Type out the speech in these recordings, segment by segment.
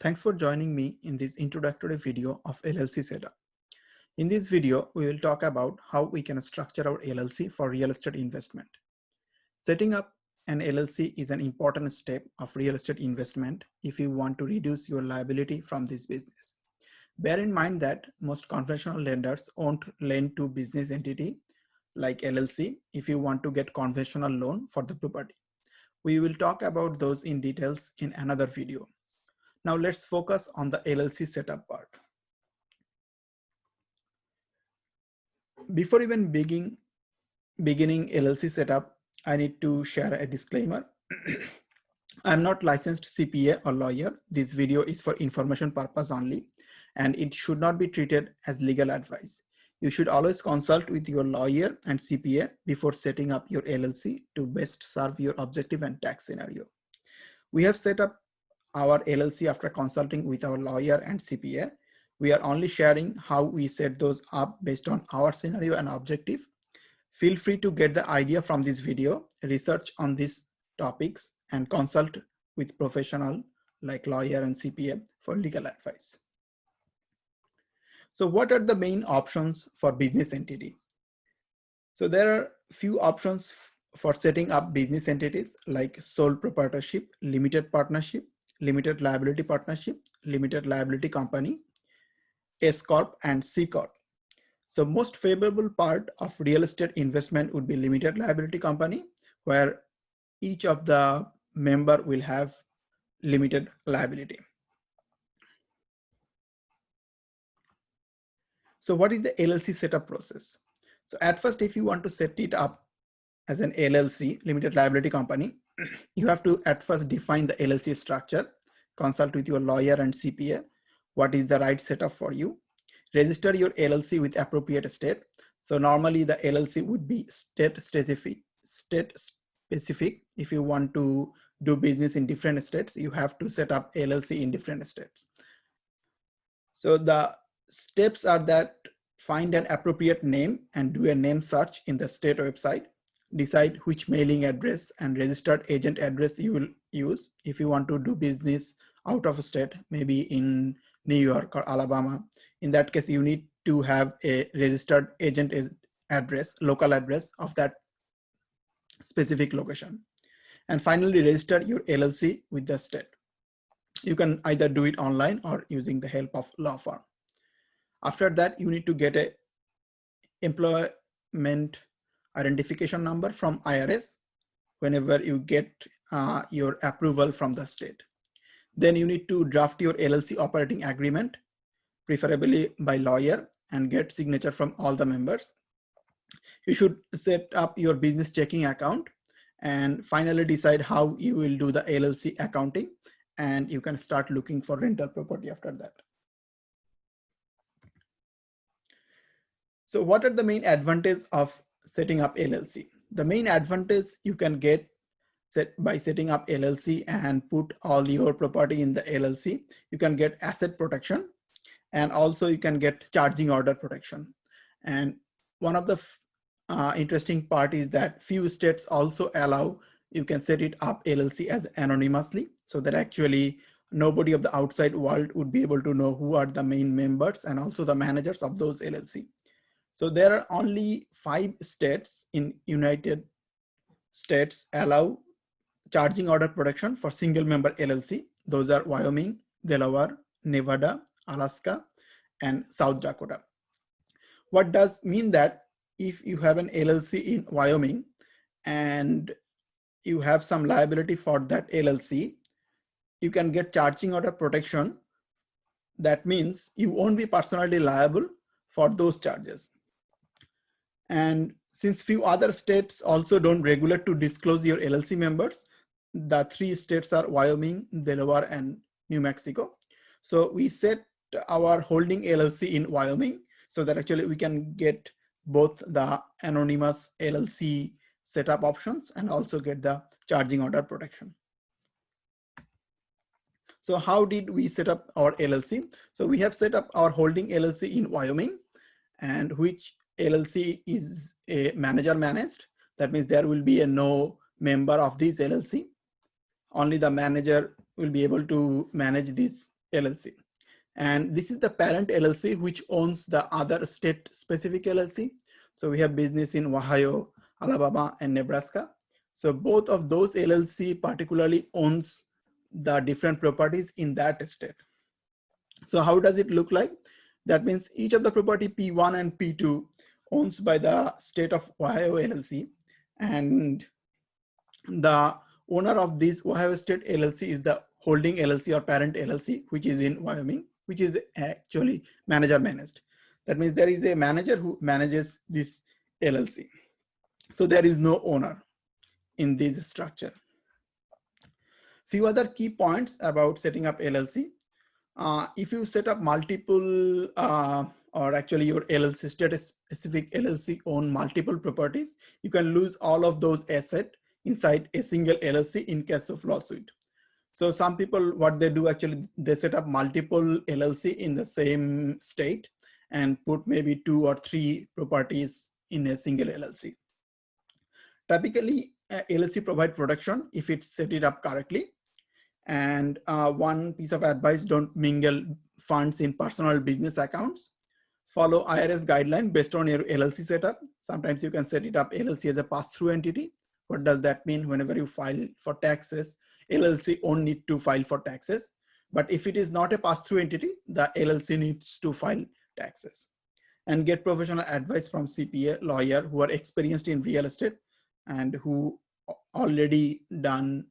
Thanks for joining me in this introductory video of LLC setup. In this video, we will talk about how we can structure our LLC for real estate investment. Setting up an LLC is an important step of real estate investment if you want to reduce your liability from this business. Bear in mind that most conventional lenders won't lend to business entity like LLC if you want to get conventional loan for the property. We will talk about those in details in another video. Now let's focus on the LLC setup part. Before even beginning LLC setup, I need to share a disclaimer. I'm not licensed CPA or lawyer. This video is for information purpose only, and it should not be treated as legal advice. You should always consult with your lawyer and CPA before setting up your LLC to best serve your objective and tax scenario. We have set up our LLC after consulting with our lawyer and CPA. We are only sharing how we set those up based on our scenario and objective. Feel free to get the idea from this video, research on these topics, and consult with professional like lawyer and CPA for legal advice. So what are the main options for business entity? So there are few options for setting up business entities like sole proprietorship, limited partnership, limited liability partnership, limited liability company, S Corp, and C Corp. So most favorable part of real estate investment would be limited liability company, where each of the member will have limited liability. So what is the LLC setup process? So at first, if you want to set it up as an LLC, limited liability company, you have to at first define the LLC structure, consult with your lawyer and CPA, what is the right setup for you. Register your LLC with appropriate state. So normally the LLC would be state specific. If you want to do business in different states, you have to set up LLC in different states. So the steps are that find an appropriate name and do a name search in the state website. Decide which mailing address and registered agent address you will use if you want to do business out of state, maybe in New York or Alabama. In that case, you need to have a registered agent address, local address of that specific location. And finally, register your LLC with the state. You can either do it online or using the help of law firm. After that, you need to get a employment identification number from IRS whenever you get your approval from the state. Then you need to draft your LLC operating agreement, preferably by lawyer, and get signature from all the members. You should set up your business checking account and finally decide how you will do the LLC accounting, and you can start looking for rental property after that. So what are the main advantages of setting up LLC? The main advantage you can get by setting up LLC and put all your property in the LLC, you can get asset protection, and also you can get charging order protection. And one of the interesting part is that few states also allow you can set it up LLC as anonymously, so that actually nobody of the outside world would be able to know who are the main members and also the managers of those LLC. So there are only 5 states in United States allow charging order protection for single member LLC. Those are Wyoming, Delaware, Nevada, Alaska, and South Dakota. What does mean that if you have an LLC in Wyoming and you have some liability for that LLC, you can get charging order protection. That means you won't be personally liable for those charges. And since few other states also don't regulate to disclose your LLC members, the 3 states are Wyoming, Delaware, and New Mexico. So we set our holding LLC in Wyoming so that actually we can get both the anonymous LLC setup options and also get the charging order protection. So how did we set up our LLC? So we have set up our holding LLC in Wyoming, and which LLC is a manager managed. That means there will be no member of this LLC. Only the manager will be able to manage this LLC. And this is the parent LLC, which owns the other state specific LLC. So we have business in Ohio, Alabama, and Nebraska. So both of those LLC particularly owns the different properties in that state. So how does it look like? That means each of the property P1 and P2 owns by the state of Ohio LLC, and the owner of this Ohio State LLC is the holding LLC or parent LLC, which is in Wyoming, which is actually manager managed. That means there is a manager who manages this LLC. So there is no owner in this structure. Few other key points about setting up LLC. If you set up multiple, or actually your LLC, state specific LLC own multiple properties, you can lose all of those assets inside a single LLC in case of lawsuit. So some people, what they do actually, they set up multiple LLC in the same state and put maybe 2 or 3 properties in a single LLC. Typically, LLC provide protection if it's set it up correctly. And one piece of advice, don't mingle funds in personal business accounts. Follow IRS guideline based on your LLC setup. Sometimes you can set it up LLC as a pass-through entity. What does that mean? Whenever you file for taxes, LLC only need to file for taxes. But if it is not a pass-through entity, the LLC needs to file taxes. And get professional advice from CPA lawyer who are experienced in real estate and who already done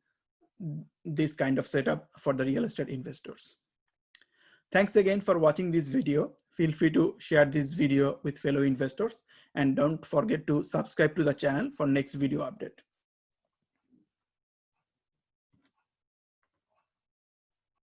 this kind of setup for the real estate investors. Thanks again for watching this video. Feel free to share this video with fellow investors, and don't forget to subscribe to the channel for next video update.